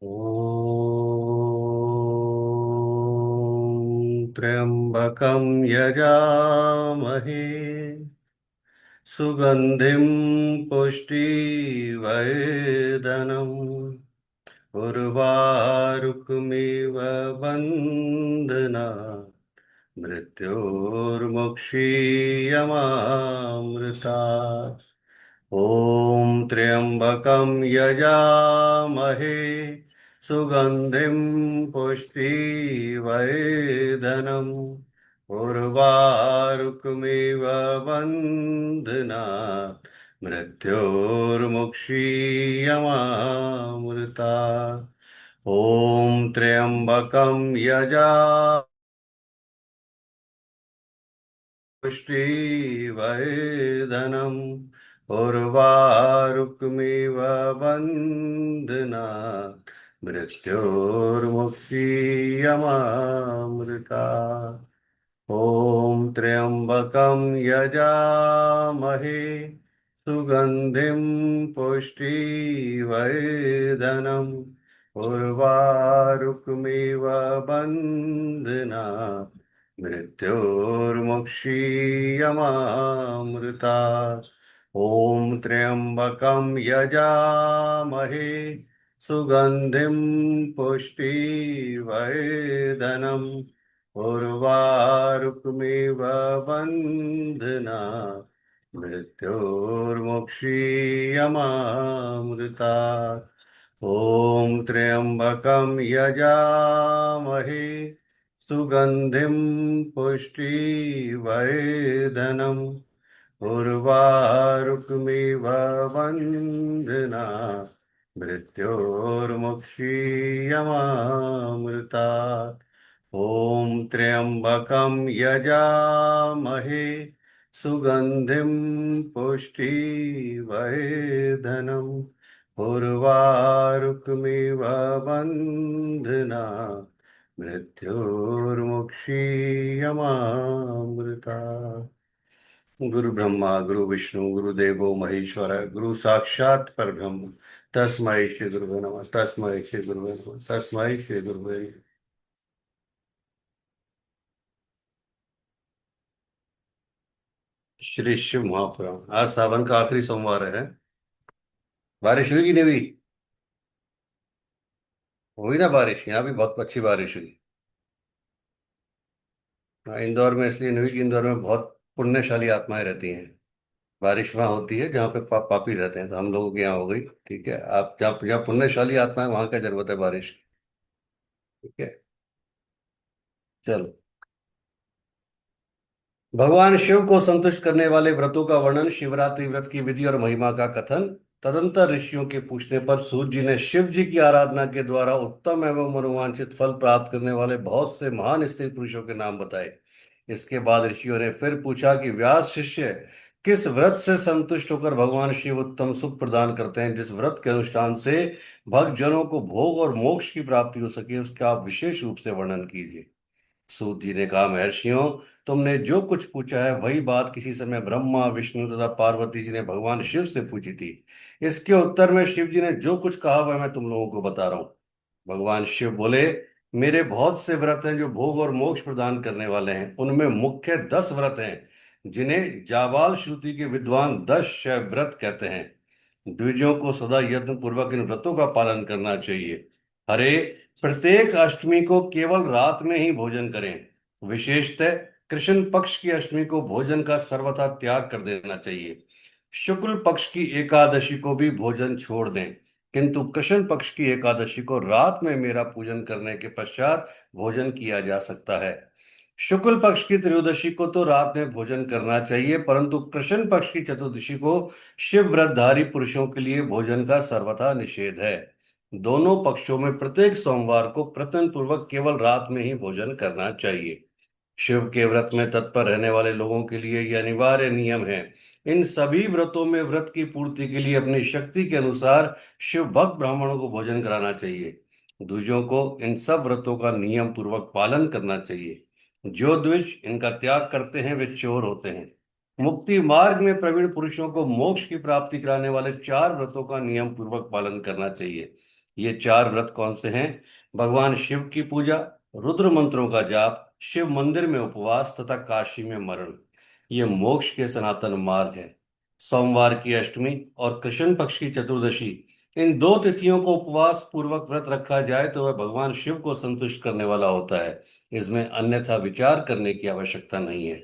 ॐ त्र्यम्बकं यजामहे सुगन्धिं पुष्टिवर्धनम् उर्वारुकमिव बन्धनात् मृत्योर्मुक्षीयमामृतात्। ॐ त्र्यम्बकं यजामहे सुगन्धिं पुष्टिवर्धनम् उर्वारुकमिव बन्धनात् मृत्योर्मुक्षीयमामृतात्। ॐ त्र्यम्बकं यजा पुष्टिवर्धनम् उर्वारुकमिव बन्धनात् मृत्योर्मुक्षीयमामृतात्। ॐ त्र्यम्बकं यजामहे सुगन्धिं पुष्टिवर्धनम् उर्वारुकमिव बन्धनात् मृत्योर्मुक्षीयमामृतात्। ॐ त्र्यम्बकं यजामहे सुगन्धिं पुष्टिवर्धनम् उर्वारुकमिव बन्धनात् मृत्योर्मुक्षीयमामृतात्। ॐ त्र्यम्बकं यजामहे सुगन्धिं पुष्टिवर्धनम् उर्वारुकमिव बन्धनात् मृत्योर्मुक्षीयमामृतात्। ॐ त्र्यम्बकं यजामहे सुगन्धिं पुष्टिवर्धनम् उर्वारुकमिव बन्धनात् मृत्योर्मुक्षीयमामृतात्। गुरु ब्रह्मा गुरु विष्णु गुरुदेवो महेश्वर गुरु साक्षात परब्रह्म तस्मै श्री गुरुवे नमः। तस्मै श्री गुरुवे नमः। तस्मै श्री गुरुवे नमः। श्री शिव महापुराण। आज सावन का आखिरी सोमवार है। बारिश हुई कि नहीं हुई? हुई ना बारिश, यहाँ भी बहुत अच्छी बारिश हुई। हाँ, इंदौर में इसलिए नहीं हुई कि इंदौर में बहुत पुण्यशाली आत्माएं रहती हैं। बारिश वहाँ होती है जहाँ पे पापी रहते हैं, तो हम लोगों के यहाँ हो गई। ठीक है, आप जहाँ जहाँ पुण्यशाली आत्मा है वहां क्या जरूरत है बारिश की। ठीक है, चलो। भगवान शिव को संतुष्ट करने वाले व्रतों का वर्णन, शिवरात्रि व्रत की विधि और महिमा का कथन। तदंतर ऋषियों के पूछने पर सूत जी ने शिव जी की आराधना के द्वारा उत्तम एवं मनोवांछित फल प्राप्त करने वाले बहुत से महान स्त्री पुरुषों के नाम बताए। इसके बाद ऋषियों ने फिर पूछा कि व्यास शिष्य किस व्रत से संतुष्ट होकर भगवान शिव उत्तम सुख प्रदान करते हैं, जिस व्रत के अनुष्ठान से भक्त जनों को भोग और मोक्ष की प्राप्ति हो सके, उसका आप विशेष रूप से वर्णन कीजिए। सूत जी ने कहा, महर्षियों, तुमने जो कुछ पूछा है वही बात किसी समय ब्रह्मा विष्णु तथा पार्वती जी ने भगवान शिव से पूछी थी। इसके उत्तर में शिव जी ने जो कुछ कहा वह मैं तुम लोगों को बता रहा हूँ। भगवान शिव बोले, मेरे बहुत से व्रत हैं जो भोग और मोक्ष प्रदान करने वाले हैं। उनमें मुख्य 10 व्रत हैं जिन्हें जाबाल श्रुति के विद्वान 10 शैव व्रत कहते हैं। द्विजों को सदा यत्न पूर्वक इन व्रतों का पालन करना चाहिए। हरे, प्रत्येक अष्टमी को केवल रात में ही भोजन करें। विशेषतः कृष्ण पक्ष की अष्टमी को भोजन का सर्वथा त्याग कर देना चाहिए। शुक्ल पक्ष की एकादशी को भी भोजन छोड़ दें, किंतु कृष्ण पक्ष की एकादशी को रात में मेरा पूजन करने के पश्चात भोजन किया जा सकता है। शुक्ल पक्ष की त्रयोदशी को तो रात में भोजन करना चाहिए, परंतु कृष्ण पक्ष की चतुर्दशी को शिव व्रतधारी पुरुषों के लिए भोजन का सर्वथा निषेध है। दोनों पक्षों में प्रत्येक सोमवार को प्रयत्न पूर्वक केवल रात में ही भोजन करना चाहिए। शिव के व्रत में तत्पर रहने वाले लोगों के लिए यह अनिवार्य नियम है। इन सभी व्रतों में व्रत की पूर्ति के लिए अपनी शक्ति के अनुसार शिव भक्त ब्राह्मणों को भोजन कराना चाहिए। द्विजों को इन सब व्रतों का नियम पूर्वक पालन करना चाहिए। जो द्विज इनका त्याग करते हैं वे चोर होते हैं। मुक्ति मार्ग में प्रवीण पुरुषों को मोक्ष की प्राप्ति कराने वाले 4 व्रतों का नियम पूर्वक पालन करना चाहिए। ये चार व्रत कौन से हैं? भगवान शिव की पूजा, रुद्र मंत्रों का जाप, शिव मंदिर में उपवास तथा काशी में मरण। ये मोक्ष के सनातन मार्ग है। सोमवार की अष्टमी और कृष्ण पक्ष की चतुर्दशी, इन दो तिथियों को उपवास पूर्वक व्रत रखा जाए तो वह भगवान शिव को संतुष्ट करने वाला होता है। इसमें अन्यथा विचार करने की आवश्यकता नहीं है।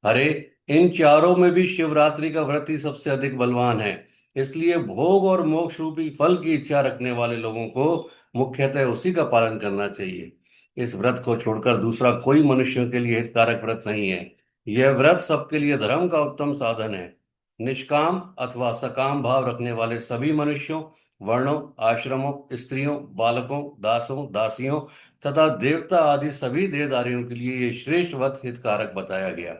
अरे, इन चारों में भी शिवरात्रि का व्रत ही सबसे अधिक बलवान है। इसलिए भोग और मोक्ष रूपी फल की इच्छा रखने वाले लोगों को मुख्यतः उसी का पालन करना चाहिए। इस व्रत को छोड़कर दूसरा कोई मनुष्यों के लिए हितकारक व्रत नहीं है। यह व्रत सबके लिए धर्म का उत्तम साधन है। निष्काम अथवा सकाम भाव रखने वाले सभी मनुष्यों, वर्णों, आश्रमों, स्त्रियों, बालकों, दासों, दासियों तथा देवता आदि सभी देहधारियों के लिए ये श्रेष्ठ व्रत हितकारक बताया गया।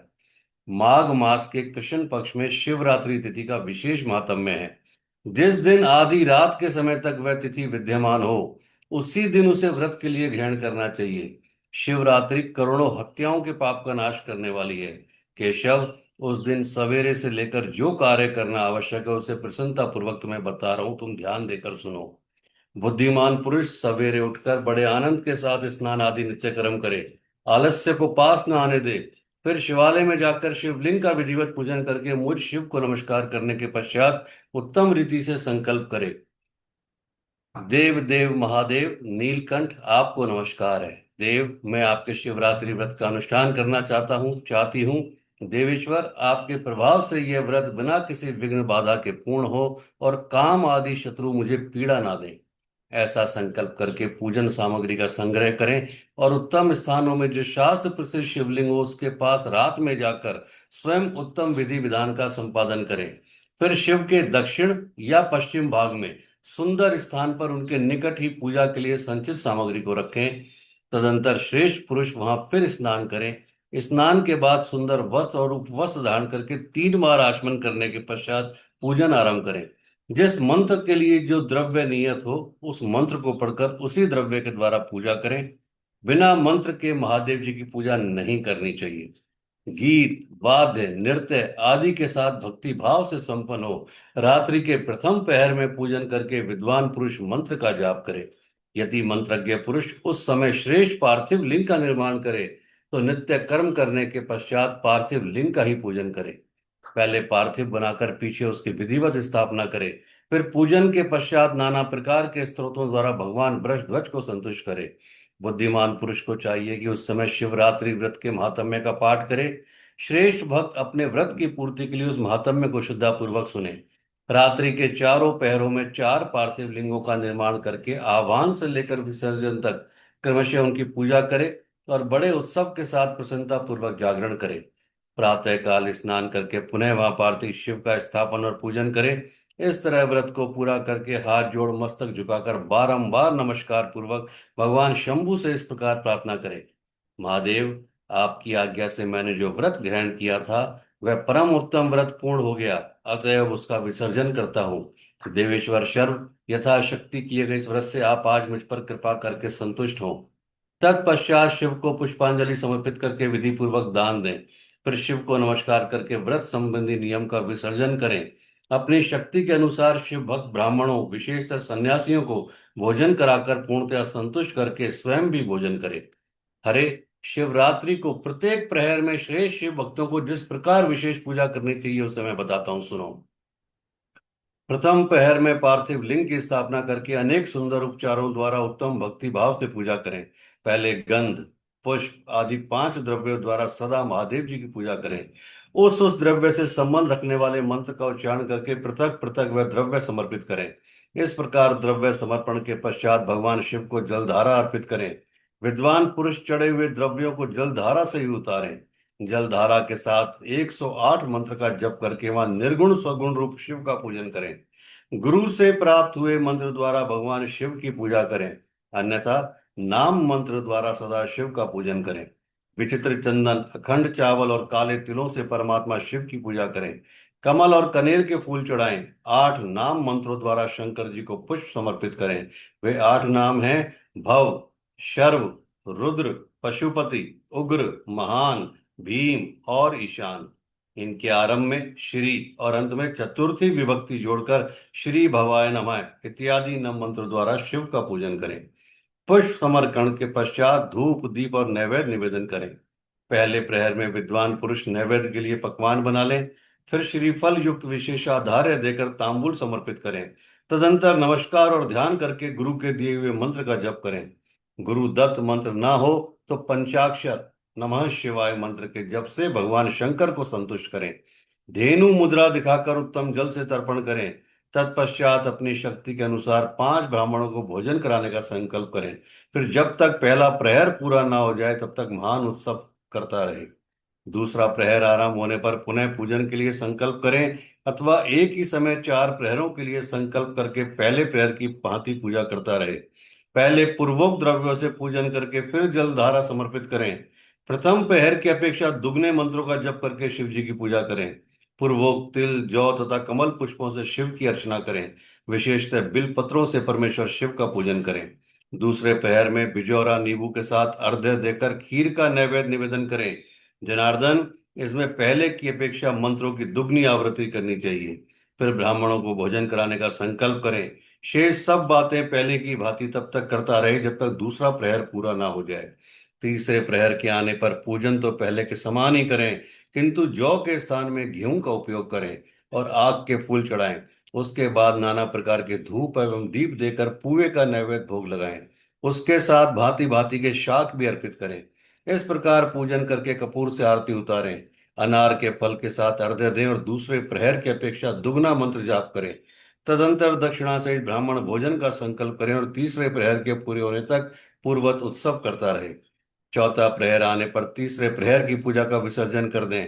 माघ मास के कृष्ण पक्ष में शिवरात्रि तिथि का विशेष महात्म्य है। जिस दिन आधी रात के समय तक वह तिथि विद्यमान हो, उसी दिन उसे व्रत के लिए ग्रहण करना चाहिए। शिवरात्रि करोड़ों हत्याओं के पाप का नाश करने वाली है। केशव, उस दिन सवेरे से लेकर जो कार्य करना आवश्यक है उसे प्रसन्नता पूर्वक तुम्हें बता रहा हूं, तुम ध्यान देकर सुनो। बुद्धिमान पुरुष सवेरे उठकर बड़े आनंद के साथ स्नान आदि नित्य कर्म करे, आलस्य को पास न आने दे। फिर शिवालय में जाकर शिवलिंग का विधिवत पूजन करके मुझ शिव को नमस्कार करने के पश्चात उत्तम रीति से संकल्प करे। देव देव महादेव नीलकंठ, आपको नमस्कार है। देव, मैं आपके शिवरात्रि व्रत का अनुष्ठान करना चाहती हूँ। देवेश्वर, आपके प्रभाव से यह व्रत बिना किसी विघ्न बाधा के पूर्ण हो और काम आदि शत्रु मुझे पीड़ा ना दें। ऐसा संकल्प करके पूजन सामग्री का संग्रह करें और उत्तम स्थानों में जो शास्त्र प्रसिद्ध शिवलिंग हो उसके पास रात में जाकर स्वयं उत्तम विधि विधान का संपादन करें। फिर शिव के दक्षिण या पश्चिम भाग में सुंदर स्थान पर उनके निकट ही पूजा के लिए संचित सामग्री को रखें। तदंतर श्रेष्ठ पुरुष वहां फिर स्नान करें। स्नान के बाद सुंदर वस्त्र और उपवस्त्र धारण करके 3 बार आचमन करने के पश्चात पूजन आरंभ करें। जिस मंत्र के लिए जो द्रव्य नियत हो उस मंत्र को पढ़कर उसी द्रव्य के द्वारा पूजा करें। बिना मंत्र के महादेव जी की पूजा नहीं करनी चाहिए। गीत, वाद्य, नृत्य आदि के साथ भक्ति भाव से संपन्न हो रात्रि के प्रथम पहर में पूजन करके विद्वान पुरुष मंत्र का जाप करे। यदि मंत्रज्ञ पुरुष उस समय श्रेष्ठ पार्थिव लिंग का निर्माण करे तो नित्य कर्म करने के पश्चात पार्थिव लिंग का ही पूजन करे। पहले पार्थिव बनाकर पीछे उसकी विधिवत स्थापना करे। फिर पूजन के पश्चात नाना प्रकार के स्तोत्रों द्वारा भगवान वृषध्वज को संतुष्ट करे। बुद्धिमान पुरुष को चाहिए कि उस समय शिवरात्रि व्रत के महात्म्य का पाठ करे। श्रेष्ठ भक्त अपने व्रत की पूर्ति के लिए उस महात्म्य को श्रद्धापूर्वक सुने। रात्रि के चारों पहरों में 4 पार्थिव लिंगों का निर्माण करके आह्वान से लेकर विसर्जन तक क्रमशः उनकी पूजा करे और बड़े उत्सव के साथ प्रसन्नता पूर्वक जागरण करे। प्रातः काल स्नान करके पुनः वहां पार्थिव शिव का स्थापन और पूजन करें। इस तरह व्रत को पूरा करके हाथ जोड़ मस्तक झुकाकर बारंबार नमस्कार पूर्वक भगवान शंभु से इस प्रकार प्रार्थना करें। महादेव, आपकी आज्ञा से मैंने जो व्रत ग्रहण किया था वह परम उत्तम व्रत पूर्ण हो गया, अतएव उसका विसर्जन करता हूँ। देवेश्वर शर्व, यथाशक्ति किए गए इस व्रत से आप आज मुझ पर कृपा करके संतुष्ट हों। तत्पश्चात शिव को पुष्पांजलि समर्पित करके विधि पूर्वक दान दें। फिर शिव को नमस्कार करके व्रत संबंधी नियम का विसर्जन करें। अपनी शक्ति के अनुसार शिव भक्त ब्राह्मणों, विशेषकर सन्यासियों को भोजन कराकर पूर्णतया संतुष्ट करके स्वयं भी भोजन करें। हरे, शिवरात्रि को प्रत्येक प्रहर में श्रेष्ठ शिव भक्तों को जिस प्रकार विशेष पूजा करनी चाहिए उसे मैं बताता हूँ, सुनो। प्रथम पहर में पार्थिव लिंग की स्थापना करके अनेक सुंदर उपचारों द्वारा उत्तम भक्ति भाव से पूजा करें। पहले गंध, पुष्प आदि 5 द्रव्यों द्वारा सदा महादेव जी की पूजा करें। उस द्रव्य से संबंध रखने वाले मंत्र का उच्चारण करके पृथक पृथक वह द्रव्य समर्पित करें। इस प्रकार द्रव्य समर्पण के पश्चात भगवान शिव को जलधारा अर्पित करें। विद्वान पुरुष चढ़े हुए द्रव्यों को जलधारा से ही उतारें। जलधारा के साथ 108 मंत्र का जप करके वहां निर्गुण स्वगुण रूप शिव का पूजन करें। गुरु से प्राप्त हुए मंत्र द्वारा भगवान शिव की पूजा करें, अन्यथा नाम मंत्र द्वारा सदा शिव का पूजन करें। विचित्र चंदन, अखंड चावल और काले तिलों से परमात्मा शिव की पूजा करें। कमल और कनेर के फूल चढ़ाएं। 8 नाम मंत्रों द्वारा शंकर जी को पुष्प समर्पित करें। वे 8 नाम हैं: भव, शर्व, रुद्र, पशुपति, उग्र, महान, भीम और ईशान। इनके आरंभ में श्री और अंत में चतुर्थी विभक्ति जोड़कर श्री भवाय नमः इत्यादि नम मंत्र द्वारा शिव का पूजन करें। पुष्प समर्पण के पश्चात धूप दीप और नैवेद्य निवेदन करें। पहले प्रहर में विद्वान पुरुष नैवेद्य के लिए पकवान बना लें। फिर श्रीफल युक्त विशेषाधार्य देकर तांबूल समर्पित करें। तदंतर नमस्कार और ध्यान करके गुरु के दिए हुए मंत्र का जप करें। गुरु दत्त मंत्र ना हो तो पंचाक्षर नमः शिवाय मंत्र के जप से भगवान शंकर को संतुष्ट करें। धेनु मुद्रा दिखाकर उत्तम जल से तर्पण करें। तत्पश्चात अपनी शक्ति के अनुसार 5 ब्राह्मणों को भोजन कराने का संकल्प करें। फिर जब तक पहला प्रहर पूरा ना हो जाए तब तक महान उत्सव करता रहे। दूसरा प्रहर आरंभ होने पर पुनः पूजन के लिए संकल्प करें, अथवा एक ही समय 4 प्रहरों के लिए संकल्प करके पहले प्रहर की भांति पूजा करता रहे। पहले पूर्वोक्त द्रव्यों से पूजन करके फिर जलधारा समर्पित करें। प्रथम प्रहर की अपेक्षा दुगने मंत्रों का जप करके शिव जी की पूजा करें। पूर्वोक्त तिल जौ तथा कमल पुष्पों से शिव की अर्चना करें। विशेषतः बिल पत्रों से परमेश्वर शिव का पूजन करें। दूसरे प्रहर में बिजौरा नींबू के साथ अर्घ्य देकर खीर का नैवेद्य निवेदन करें। जनार्दन, इसमें पहले की अपेक्षा मंत्रों की दुगनी आवृत्ति करनी चाहिए। फिर ब्राह्मणों को भोजन कराने का संकल्प करें। शेष सब बातें पहले की भांति तब तक करता रहे जब तक दूसरा प्रहर पूरा ना हो जाए। तीसरे प्रहर के आने पर पूजन तो पहले के समान ही करें, किंतु जौ के स्थान में गेहूं का उपयोग करें और आग के फूल चढ़ाएं। उसके बाद नाना प्रकार के धूप एवं दीप देकर पुए का नैवेद्य भोग लगाएं। उसके साथ भांति भांति के शाक भी अर्पित करें। इस प्रकार पूजन करके कपूर से आरती उतारें। अनार के फल के साथ अर्घ्य दें और दूसरे प्रहर की अपेक्षा दुगना मंत्र जाप करें। तदंतर दक्षिणा सहित ब्राह्मण भोजन का संकल्प करें और तीसरे प्रहर के पूरे होने तक पूर्वत उत्सव करता रहे। चौथा प्रहर आने पर तीसरे प्रहर की पूजा का विसर्जन कर दें।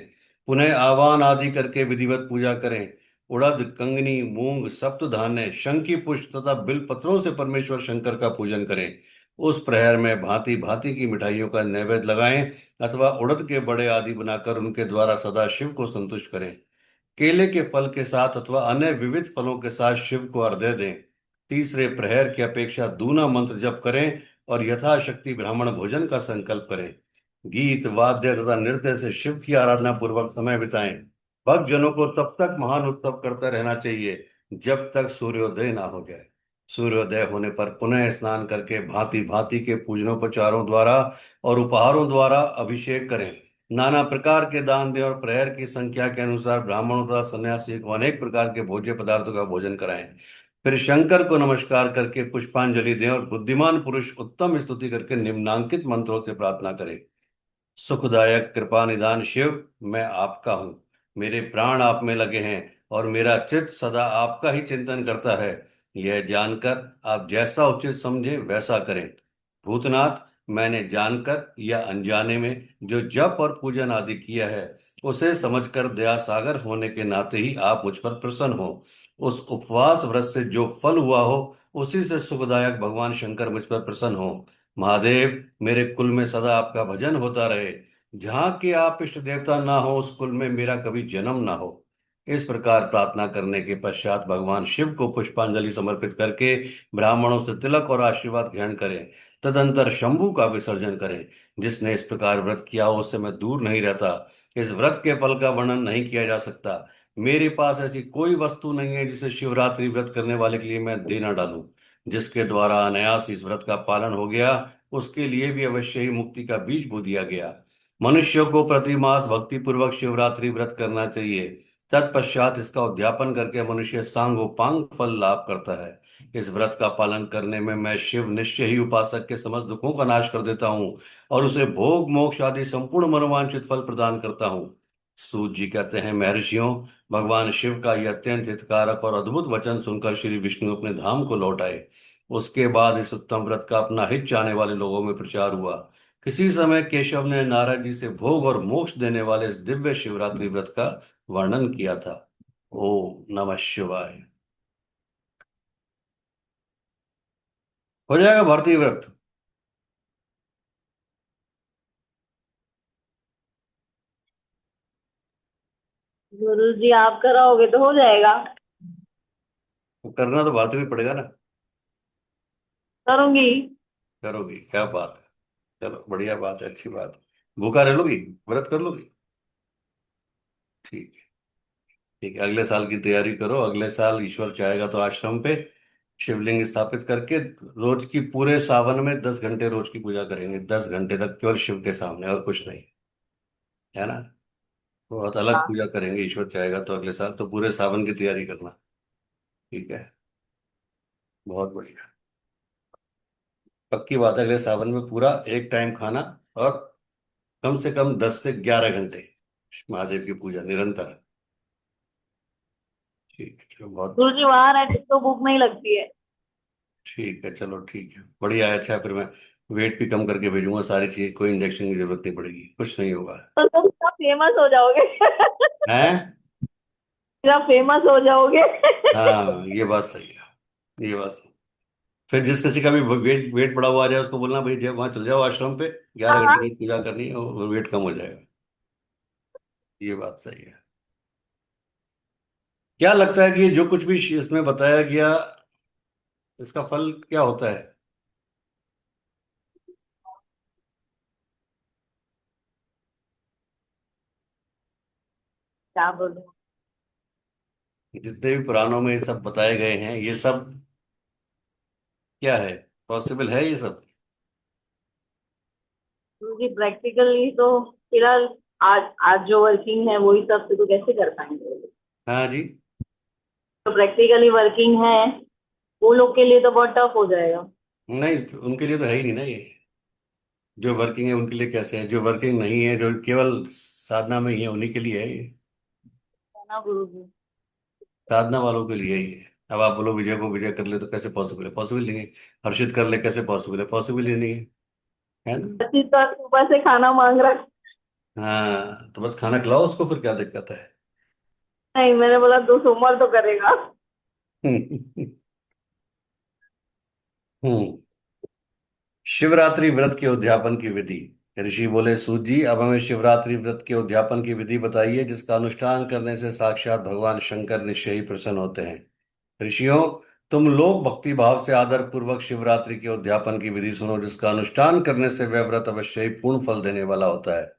पुनः आवाहन आदि करके विधिवत पूजा करें। उड़द कंगनी मूंग सप्त धान्य शंखी पुष्प तथा बिल पत्रों से परमेश्वर शंकर का पूजन करें। उस प्रहर में भांति भांति की मिठाइयों का नैवेद्य लगाएं, अथवा उड़द के बड़े आदि बनाकर उनके द्वारा सदा शिव को संतुष्ट करें। केले के फल के साथ अथवा अन्य विविध फलों के साथ शिव को अर्घ्य दें। तीसरे प्रहर की अपेक्षा दूना मंत्र जप करें और यथाशक्ति ब्राह्मण भोजन का संकल्प करें। गीत वाद्य तथा नृत्य से शिव की आराधना पूर्वक समय बिताएं। भक्त जनों को तब तक महान उत्सव करते रहना चाहिए जब तक सूर्योदय ना हो जाए। सूर्योदय होने पर पुनः स्नान करके भांति भांति के पूजनोपचारों द्वारा और उपहारों द्वारा अभिषेक करें। नाना प्रकार के दान दें और प्रहर की संख्या के अनुसार ब्राह्मणों तथा सन्यासी को अनेक प्रकार के भोज्य पदार्थों का भोजन कराएं। फिर शंकर को नमस्कार करके पुष्पांजलि दें और बुद्धिमान पुरुष उत्तम स्तुति करके निम्नांकित मंत्रों से प्रार्थना करें। सुखदायक कृपा निदान शिव, मैं आपका हूँ। मेरे प्राण आप में लगे हैं और मेरा चित्त सदा आपका ही चिंतन करता है। यह जानकर आप जैसा उचित समझे वैसा करें। भूतनाथ, मैंने जानकर या अनजाने में जो जप और पूजन आदि किया है उसे समझकर दया सागर होने के नाते ही आप मुझ पर प्रसन्न हो। उस उपवास व्रत से जो फल हुआ हो उसी से सुखदायक भगवान शंकर मुझ पर प्रसन्न हो। महादेव, मेरे कुल में सदा आपका भजन होता रहे। जहाँ के आप इष्ट देवता ना हो उस कुल में मेरा कभी जन्म ना हो। इस प्रकार प्रार्थना करने के पश्चात भगवान शिव को पुष्पांजलि समर्पित करके ब्राह्मणों से तिलक और आशीर्वाद ग्रहण करें। तदंतर शंभू का विसर्जन करें। जिसने इस प्रकार व्रत किया हो उससे मैं दूर नहीं रहता। इस व्रत के फल का वर्णन नहीं किया जा सकता। मेरे पास ऐसी कोई वस्तु नहीं है जिसे शिवरात्रि व्रत करने वाले के लिए मैं दे न डालूं। जिसके द्वारा अनायास इस व्रत का पालन हो गया उसके लिए भी अवश्य ही मुक्ति का बीज बो दिया गया। मनुष्य को प्रतिमास भक्ति पूर्वक शिवरात्रि व्रत करना चाहिए। तत्पश्चात इसका उद्यापन करके मनुष्य सांगोपांग फल लाभ करता है। इस व्रत का पालन करने में मैं शिव निश्चय ही उपासक के समस्त दुखों का नाश कर देता हूँ और उसे भोग मोक्ष आदि संपूर्ण मनोवांछित फल प्रदान करता हूँ। सूत जी कहते हैं, महर्षियों, भगवान शिव का यह अत्यंत हितकारक और अद्भुत वचन सुनकर श्री विष्णु अपने धाम को लौट आए। उसके बाद इस उत्तम व्रत का अपना हित चाहने वाले लोगों में प्रचार हुआ। किसी समय केशव ने नारद जी से भोग और मोक्ष देने वाले इस दिव्य शिवरात्रि व्रत का वर्णन किया था। ओम नमः शिवाय। हो जाएगा भारतीय व्रत। गुरु जी आप कराओगे तो हो जाएगा। तो करना तो भारतीय भी पड़ेगा ना। करूंगी। करोगी, क्या बात है। चलो बढ़िया बात है, अच्छी बात है। भूखा रह लोगी, व्रत कर लोगी। ठीक है। ठीक है, अगले साल की तैयारी करो। अगले साल ईश्वर चाहेगा तो आश्रम पे शिवलिंग स्थापित करके रोज की पूरे सावन में 10 घंटे रोज की पूजा करेंगे, 10 घंटे तक केवल शिव के सामने और कुछ नहीं। है ना? बहुत अलग हाँ। पूजा करेंगे ईश्वर चाहेगा तो अगले साल, तो पूरे सावन की तैयारी करना। ठीक है। बहुत बढ़िया। पक्की बात है, अगले सावन में पूरा एक टाइम खाना और कम से कम 10 से 11 घंटे महादेव की पूजा निरंतर। ठीक है, चलो बहुत। गुरु जी वहां रहते तो भूख नहीं लगती है। ठीक है, चलो ठीक है, बढ़िया है। अच्छा, फिर मैं वेट भी कम करके भेजूंगा सारी चीज, कोई इंजेक्शन की जरूरत नहीं पड़ेगी, कुछ नहीं होगा। तो तुम फेमस हो जाओगे। हैं? फेमस हो जाओगे। हाँ, ये बात सही है, ये बात सही। फिर जिस किसी का भी वेट वेट बढ़ा हुआ आ जाए उसको बोलना भाई जब वहां चल जाओ आश्रम पे, हाँ 11 घंटे हाँ। की पूजा करनी है और वेट कम हो जाएगा। ये बात सही है। क्या लगता है कि ये जो कुछ भी इसमें बताया गया, इसका फल क्या होता है? क्या बोलूं। जितने भी पुराणों में ये सब बताए गए हैं, ये सब क्या है? पॉसिबल है ये सब? गुरु जी प्रैक्टिकली तो फिलहाल आज आज जो वर्किंग है वही सब तो कैसे कर पाएंगे। हाँ जी। जो प्रैक्टिकली वर्किंग है वो लोग के लिए तो बहुत टफ हो जाएगा। नहीं, उनके लिए तो है ही नहीं ना ये। जो वर्किंग है उनके लिए कैसे है? जो वर्किंग नहीं है, जो केवल साधना में ही है, उन्हीं के लिए है ये। है ना गुरु जी। साधना वालों के लिए ही है। अब आप बोलो विजय को विजय कर ले तो कैसे पॉसिबल है? पॉसिबल नहीं है। हर्षित कर ले कैसे पॉसिबल है? पॉसिबल ही नहीं है। है ना? बच्ची तो सुबह से खाना मांग रहा है। हाँ, तो बस खाना खिलाओ उसको, फिर क्या दिक्कत है? नहीं मैंने बोला तू सोमवार तो करेगा। हम्म। शिवरात्रि व्रत के उद्यापन की विधि। ऋषि बोले, सूत जी, अब हमें शिवरात्रि व्रत के उद्यापन की विधि बताइए जिसका अनुष्ठान करने से साक्षात भगवान शंकर निश्चय ही प्रसन्न होते हैं। ऋषियों, तुम लोग भक्ति भाव से आदर पूर्वक शिवरात्रि के उद्यापन की विधि सुनो, जिसका अनुष्ठान करने से वह व्रत अवश्य ही पूर्ण फल देने वाला होता है।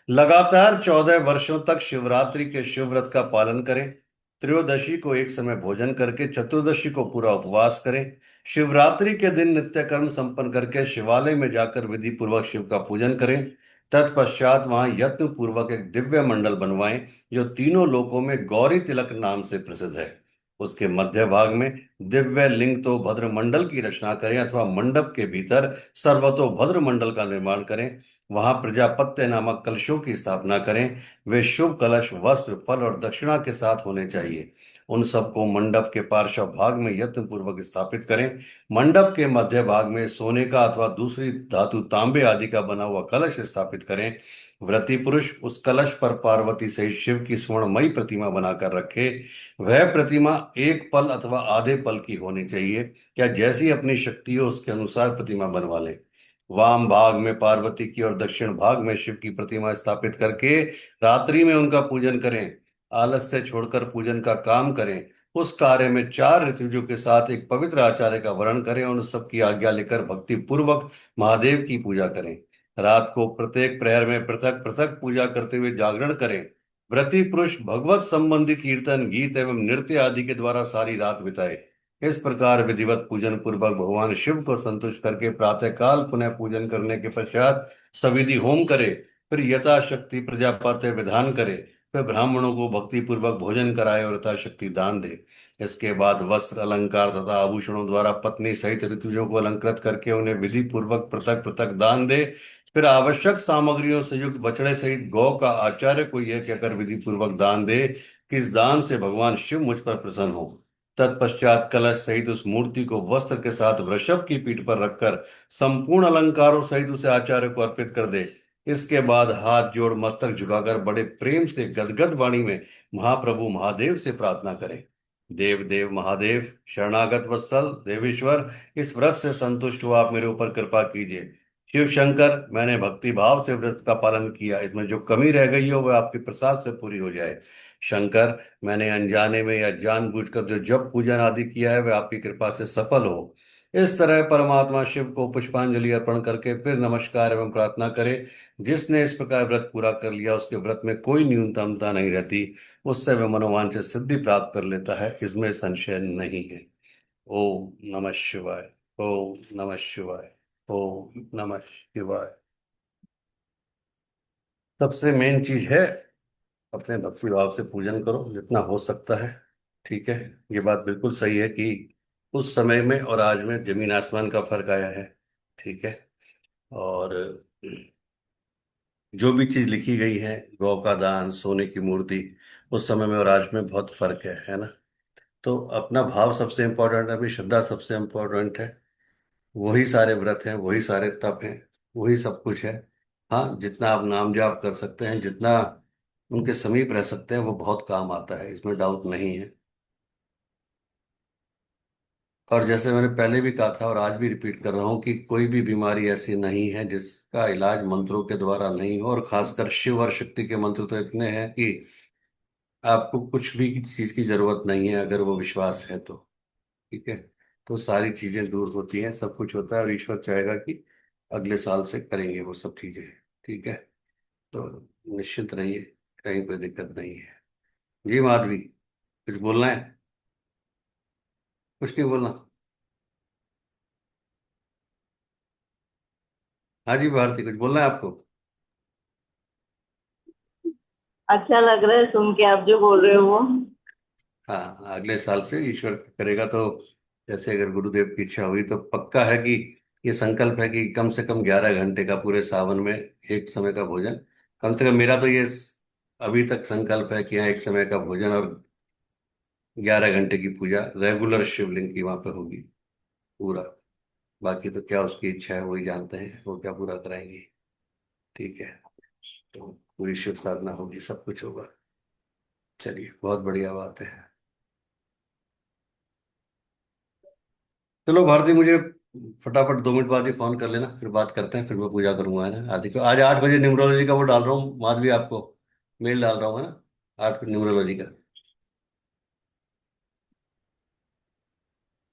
लगातार 14 वर्षों तक शिवरात्रि के शिव व्रत का पालन करें। त्रयोदशी को एक समय भोजन करके चतुर्दशी को पूरा उपवास करें। शिवरात्रि के दिन नित्य कर्म संपन्न करके शिवालय में जाकर विधि पूर्वक शिव का पूजन करें। तत्पश्चात वहां यत्न पूर्वक एक दिव्य मंडल बनवाएं जो तीनों लोकों में गौरी तिलक नाम से प्रसिद्ध है। उसके मध्य भाग में दिव्य लिंग तो भद्र मंडल की रचना करें अथवा मंडप के भीतर सर्वतो भद्र मंडल का निर्माण करें। वहां प्रजापत्य नामक कलशों की स्थापना करें। वे शुभ कलश वस्त्र फल और दक्षिणा के साथ होने चाहिए। उन सबको मंडप के पार्श्व भाग में यत्न पूर्वक स्थापित करें। मंडप के मध्य भाग में सोने का अथवा दूसरी धातु तांबे आदि का बना हुआ कलश स्थापित करें। व्रती पुरुष उस कलश पर पार्वती सहित शिव की स्वर्णमयी प्रतिमा बनाकर रखे। वह प्रतिमा एक पल अथवा आधे पल की होनी चाहिए, या जैसी अपनी शक्ति हो उसके अनुसार प्रतिमा बनवा लें। वाम भाग में पार्वती की और दक्षिण भाग में शिव की प्रतिमा स्थापित करके रात्रि में उनका पूजन करें। आलस्य छोड़कर पूजन का काम करें। उस कार्य में 4 ऋतुजों के साथ एक पवित्र आचार्य का वर्ण करें और उन सबकी आज्ञा लेकर भक्ति पूर्वक महादेव की पूजा करें। रात को प्रत्येक प्रहर में पृथक पृथक पूजा करते हुए जागरण करें। व्रती पुरुष भगवत संबंधी कीर्तन गीत एवं नृत्य आदि के द्वारा सारी रात बिताए। इस प्रकार विधिवत पूजन पूर्वक भगवान शिव को संतुष्ट करके प्रातःकाल पुनः पूजन करने के पश्चात सविधि होम करे। फिर यथाशक्ति प्रजापत्य विधान करे। फिर ब्राह्मणों को भक्ति पूर्वक भोजन कराए और यथाशक्ति दान दे। इसके बाद वस्त्र अलंकार तथा आभूषणों द्वारा पत्नी सहित ऋतुजों को अलंकृत करके उन्हें विधि पूर्वक पृथक पृथक दान दे। फिर आवश्यक सामग्रियों से युक्त बछड़े सहित गौ का आचार्य को यह कहकर विधि पूर्वक दान दे कि इस दान से भगवान शिव मुझ पर प्रसन्न हो। तत्पश्चात कलश सहित उस मूर्ति को वस्त्र के साथ वृषभ की पीठ पर रखकर संपूर्ण अलंकारों सहित उसे आचार्य को अर्पित कर दे। इसके बाद हाथ जोड़ मस्तक झुकाकर बड़े प्रेम से गदगद वाणी में महाप्रभु महादेव से प्रार्थना करें। देव देव महादेव, शरणागत वत्सल देवेश्वर, इस व्रत से संतुष्ट हो आप मेरे ऊपर कृपा कीजिए। शिव शंकर, मैंने भक्ति भाव से व्रत का पालन किया, इसमें जो कमी रह गई हो वह आपके प्रसाद से पूरी हो जाए। शंकर, मैंने अनजाने में या जानबूझकर जो जप पूजन आदि किया है वह आपकी कृपा से सफल हो। इस तरह परमात्मा शिव को पुष्पांजलि अर्पण करके फिर नमस्कार एवं प्रार्थना करें। जिसने इस प्रकार व्रत पूरा कर लिया उसके व्रत में कोई न्यूनतमता नहीं रहती, उससे वह मनोवांछित सिद्धि प्राप्त कर लेता है, इसमें संशय नहीं है। ओम नमः शिवाय। ओम नमः शिवाय। ओम नमः शिवाय। सबसे मेन चीज है, अपने भक्ति भाव से पूजन करो जितना हो सकता है। ठीक है। ये बात बिल्कुल सही है कि उस समय में और आज में जमीन आसमान का फर्क आया है। ठीक है। और जो भी चीज लिखी गई है, गौ का दान, सोने की मूर्ति, उस समय में और आज में बहुत फर्क है ना। तो अपना भाव सबसे इम्पोर्टेंट है, अपनी श्रद्धा सबसे इम्पोर्टेंट है। वही सारे व्रत हैं, वही सारे तप हैं, वही सब कुछ है। हाँ, जितना आप नाम जाप कर सकते हैं, जितना उनके समीप रह सकते हैं, वो बहुत काम आता है, इसमें डाउट नहीं है। और जैसे मैंने पहले भी कहा था और आज भी रिपीट कर रहा हूं कि कोई भी बीमारी ऐसी नहीं है जिसका इलाज मंत्रों के द्वारा नहीं हो, और खासकर शिव और शक्ति के मंत्र तो इतने हैं कि आपको कुछ भी चीज की जरूरत नहीं है अगर वो विश्वास है तो। ठीक है। तो सारी चीजें दूर होती हैं, सब कुछ होता है, और ईश्वर चाहेगा कि अगले साल से करेंगे वो सब चीजें। ठीक है। तो निश्चिंत रहिए, कहीं कोई दिक्कत नहीं है। जी माधवी, कुछ बोलना है? कुछ नहीं बोलना? हाँ जी भारती, कुछ बोलना है आपको? अच्छा लग रहा है सुन के आप जो बोल रहे हो वो। हाँ, अगले साल से ईश्वर करेगा तो, जैसे अगर गुरुदेव की इच्छा हुई तो पक्का है कि ये संकल्प है कि कम से कम 11 घंटे का पूरे सावन में एक समय का भोजन। कम से कम मेरा तो ये अभी तक संकल्प है कि यहाँ एक समय का भोजन और 11 घंटे की पूजा रेगुलर शिवलिंग की वहां पे होगी पूरा। बाकी तो क्या उसकी इच्छा है वही जानते हैं, वो क्या पूरा कराएंगे। ठीक है। तो पूरी शिव साधना होगी, सब कुछ होगा। चलिए, बहुत बढ़िया बात है। चलो भारती, मुझे फटाफट 2 मिनट बाद ही फोन कर लेना, फिर बात करते हैं, फिर मैं पूजा करूंगा, है ना। आदि को आज 8 बजे न्यूमरोलॉजी का वो डाल रहा हूँ माधवी, आपको मेल डाल रहा हूँ, है ना, 8 न्यूमरोलॉजी का।